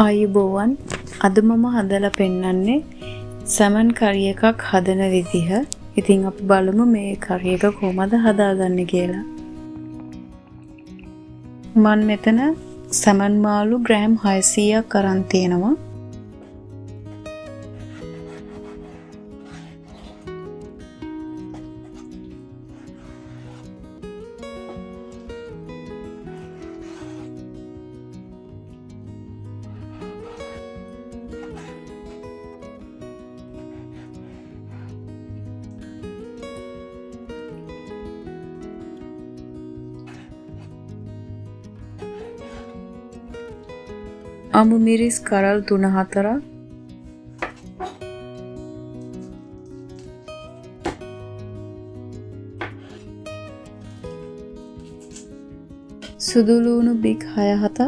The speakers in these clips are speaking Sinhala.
ආයුබෝවන් අද මම හදලා පෙන්නන්නේ සැමන් කරි එකක් හදන විදිහ. ඉතින් අපි බලමු මේ කරි එක කොහොමද හදාගන්නේ කියලා. මම මෙතන සැමන් මාළු ග්‍රෑම් 600ක් අරන් තියෙනවා. අමු මිරිස් කරල් 3-4ක්, සුදු ලුණු බික් 6-7ක්,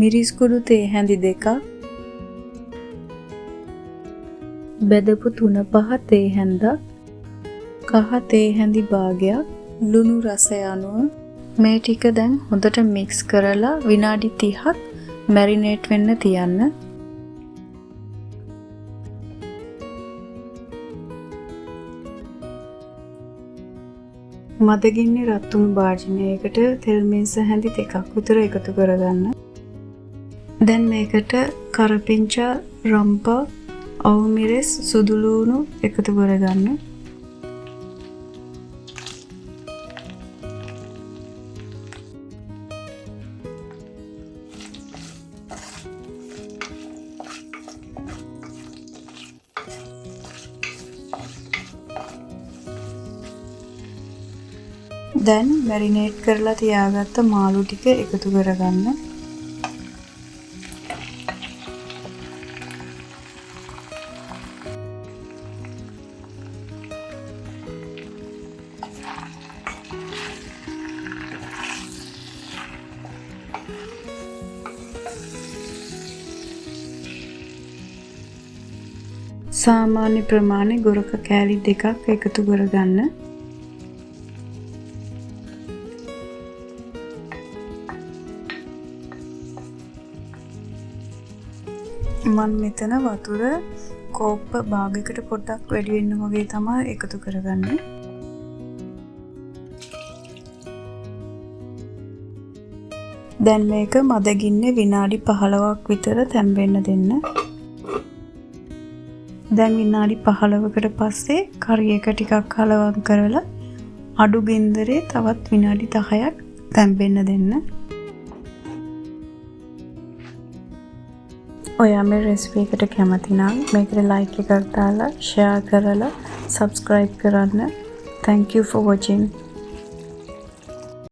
මිරිස් කුඩු තේ හැඳි 2ක්, බෙදපු 3-5 තේ හැඳක්, කහ තේ හැඳි භාගයක්, ලුණු රසය අනුව. මේ ටික දැන් හොඳට මික්ස් කරලා විනාඩි 30ක් මැරිනේට් වෙන්න තියන්න. මදගින්නේ රත් වුණු භාජනයකට තෙල් මිරිස් හැඳි 2ක් විතර එකතු කරගන්න. දැන් මේකට කරපිංචා, රම්පා, අවු මිරිස්, සුදු ලුණු එකතු කරගන්න. දැන් මැරිනේට් කරලා තියාගත්ත මාළු ටික එකතු කරගන්න. සාමාන්‍ය ප්‍රමාණය ගොරක කෑලි 2ක් එකතු කරගන්න. මම මෙතන වතුර කෝප්ප භාගයකට පොඩ්ඩක් වැඩි වෙන්න වගේ තමයි එකතු කරගන්නේ. දැන් මේක මදගින්නේ විනාඩි 15ක් විතර තැම්බෙන්න දෙන්න. දැන් විනාඩි 15කට පස්සේ කරි එක ටිකක් කලවම් කරලා අඩු ගින්දරේ තවත් විනාඩි 10ක් තැම්බෙන්න දෙන්න. ඔයා මේ රෙසිපි එකට කැමති නම් මේකට ලයික් එකක් දාලා ෂෙයා කරලා subscribe කරන්න. Thank you for watching.